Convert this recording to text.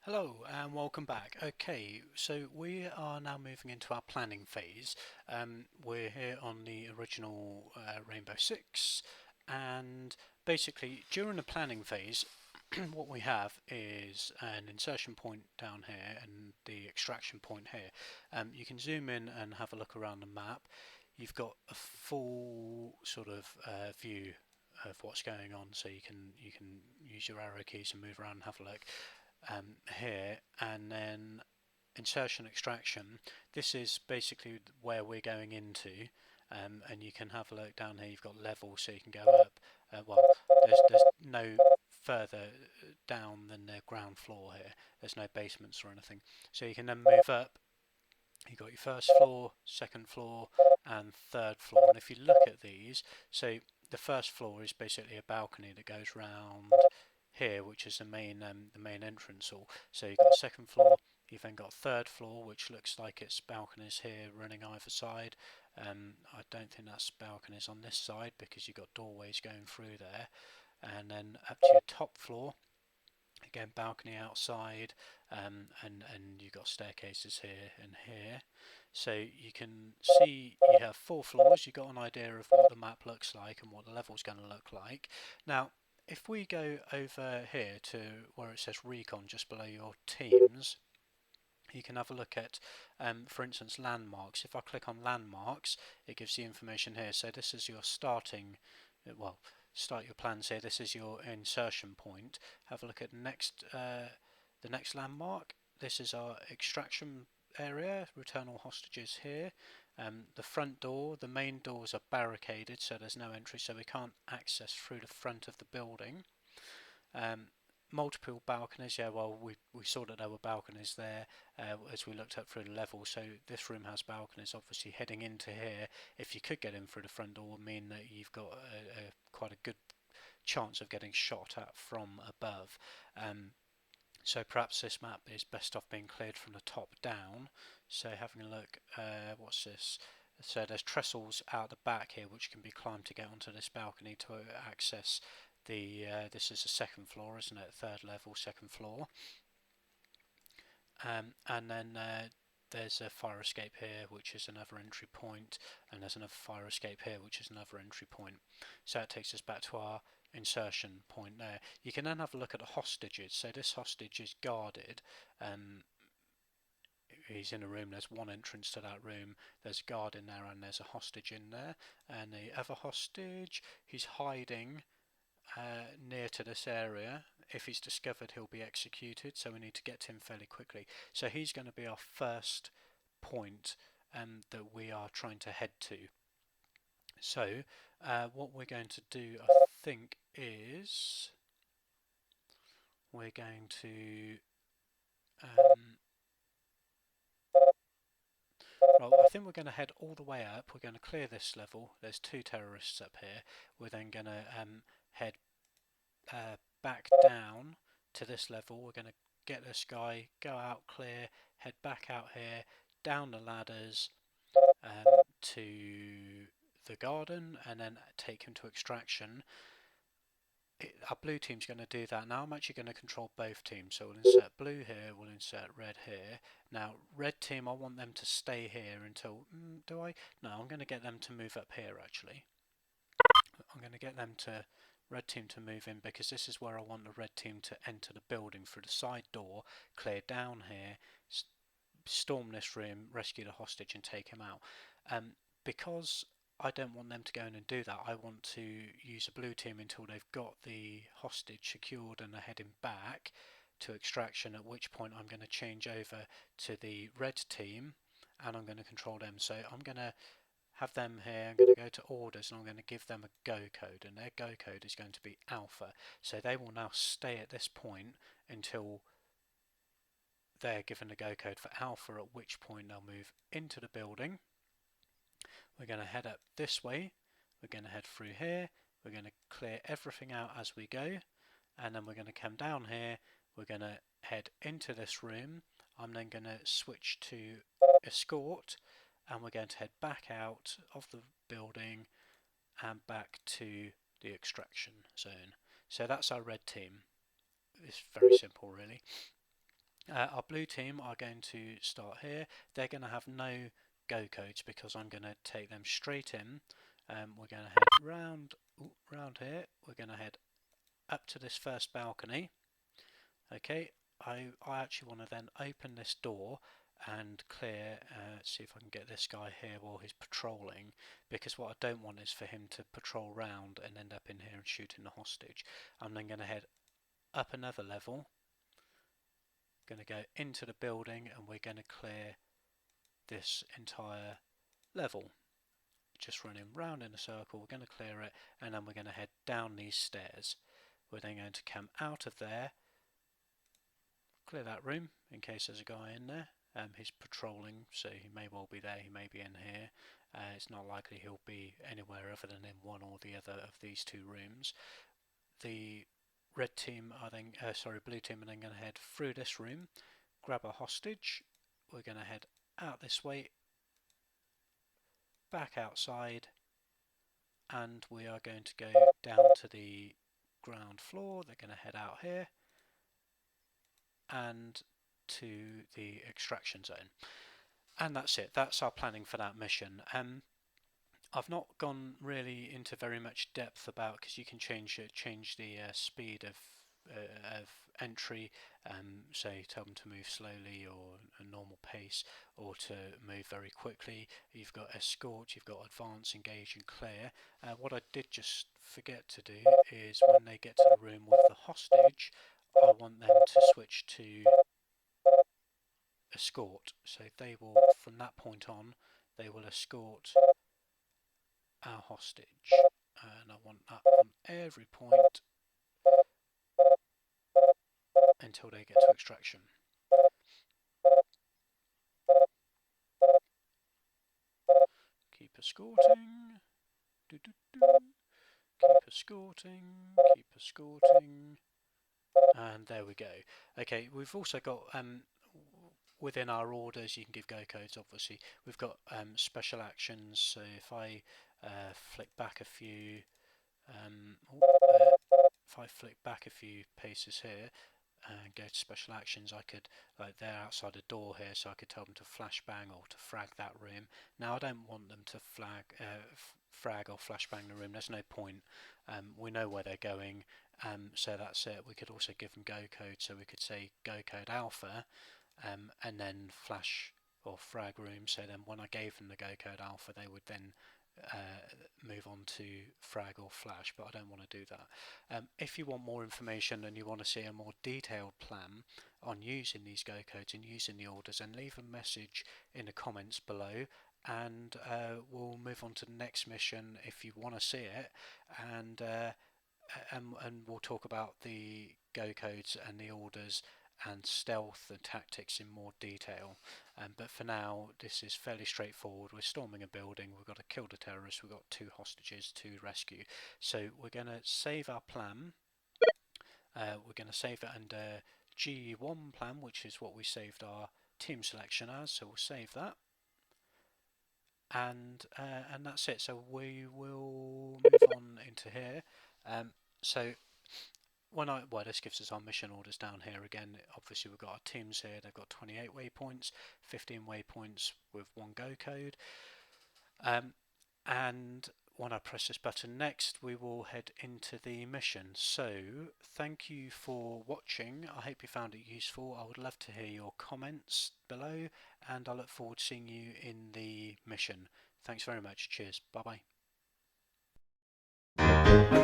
Hello and welcome back. Okay, so we are now moving into our planning phase. We're here on the original Rainbow Six, and basically during the planning phase, what we have is an insertion point down here and the extraction point here. You can zoom in and have a look around the map. You've got a full sort of view of what's going on, so you can use your arrow keys and move around and have a look here, and then insertion extraction. This is basically where we're going into, and you can have a look down here. You've got levels, so you can go up. Well, there's no further down than the ground floor here. There's no basements or anything, so you can then move up. You've got your first floor, second floor, and third floor. And if you look at these, so the first floor is basically a balcony that goes round here, which is the main entrance hall. So you've got second floor, you've then got third floor, which looks like it's balconies here running either side. I don't think that's balconies on this side because you've got doorways going through there. And then up to your top floor, again balcony outside, and you've got staircases here and here. So you can see you have 4 floors. You've got an idea of what the map looks like and what the level's going to look like. Now if we go over here to where it says recon just below your teams, you can have a look at, for instance, landmarks. If I click on landmarks, it gives you information here. So this is your starting, well, start your plans here. This is your insertion point. Have a look at the next landmark. This is our extraction area. Return all hostages here. The front door, the main doors are barricaded, so there's no entry, so we can't access through the front of the building. Um, Multiple balconies, yeah, well, we saw that there were balconies there as we looked up through the level, so this room has balconies. Obviously heading into here, if you could get in through the front door, would mean that you've got quite a good chance of getting shot at from above. So perhaps this map is best off being cleared from the top down. So having a look, what's this? So there's trestles out the back here which can be climbed to get onto this balcony to access the, this is the second floor, isn't it? Third level, second floor. And then there's a fire escape here which is another entry point, and there's another fire escape here which is another entry point. So that takes us back to our insertion point there. You can then have a look at the hostages. So this hostage is guarded. He's in a room, there's one entrance to that room, there's a guard in there and there's a hostage in there. And the other hostage, he's hiding near to this area. If he's discovered, he'll be executed, so we need to get to him fairly quickly. So he's going to be our first point that we are trying to head to. So what we're going to do, I think, is we're going to well, I think we're going to head all the way up. We're going to clear this level. There's 2 terrorists up here. We're then going to head back down to this level. We're going to get this guy, go out, clear, head back out here, down the ladders to the garden, and then take him to extraction. Our blue team's going to do that. Now I'm actually going to control both teams, so we'll insert blue here, we'll insert red here. Now red team, I want them to stay here until, do I? No, I'm going to get them to move up here actually. I'm going to get them to, red team to move in, because this is where I want the red team to enter the building through the side door, clear down here, storm this room, rescue the hostage and take him out. Because I don't want them to go in and do that, I want to use a blue team until they've got the hostage secured and are heading back to extraction, at which point I'm going to change over to the red team and I'm going to control them. So I'm going to have them here, I'm going to go to orders and I'm going to give them a go code, and their go code is going to be alpha. So they will now stay at this point until they're given a go code for alpha, at which point they'll move into the building. We're going to head up this way, we're going to head through here, we're going to clear everything out as we go, and then we're going to come down here, we're going to head into this room. I'm then going to switch to escort, and we're going to head back out of the building and back to the extraction zone. So that's our red team. It's very simple really. Our blue team are going to start here. They're going to have no go codes because I'm going to take them straight in. We're going to head round here. We're going to head up to this first balcony. Okay, I actually want to then open this door and clear, see if I can get this guy here while he's patrolling, because what I don't want is for him to patrol round and end up in here and shooting the hostage. I'm then going to head up another level, going to go into the building, and we're going to clear this entire level. Just running round in a circle, we're going to clear it, and then we're going to head down these stairs. We're then going to come out of there, clear that room in case there's a guy in there. He's patrolling, so he may well be there, he may be in here. It's not likely he'll be anywhere other than in one or the other of these two rooms. The red team are then, blue team are then going to head through this room, grab a hostage. We're going to head out this way, back outside, and we are going to go down to the ground floor. They're going to head out here and to the extraction zone. And that's it. That's our planning for that mission. I've not gone really into very much depth about, because you can change the speed of entry, say tell them to move slowly or a normal pace, or to move very quickly. You've got escort, you've got advance, engage and clear. What I did just forget to do is when they get to the room with the hostage, I want them to switch to escort, so they will, from that point on, they will escort our hostage, and I want that on every point until they get to extraction. Keep escorting, keep escorting, keep escorting, and there we go. Okay, we've also got within our orders, you can give go codes. Obviously, we've got special actions. So if I flick back a few, if I flick back a few paces here and go to special actions, I could, like they're outside a door here, so I could tell them to flashbang or to frag that room. Now I don't want them to frag or flashbang the room. There's no point. We know where they're going, so that's it. We could also give them go code, so we could say go code alpha, and then flash or frag room. So then when I gave them the go code alpha, they would then move on to frag or flash, but I don't want to do that. If you want more information and you want to see a more detailed plan on using these go codes and using the orders, then leave a message in the comments below, and we'll move on to the next mission if you want to see it, and we'll talk about the go codes and the orders and stealth and tactics in more detail. But for now, this is fairly straightforward. We're storming a building, we've got to kill the terrorists, we've got 2 hostages to rescue. So we're going to save our plan. We're going to save it under G1 plan, which is what we saved our team selection as, so we'll save that. And that's it. So we will move on into here. So this gives us our mission orders down here again. Obviously we've got our teams here, they've got 28 waypoints, 15 waypoints with 1 go code. And when I press this button next, we will head into the mission. So thank you for watching. I hope you found it useful. I would love to hear your comments below, and I look forward to seeing you in the mission. Thanks very much. Cheers. Bye bye.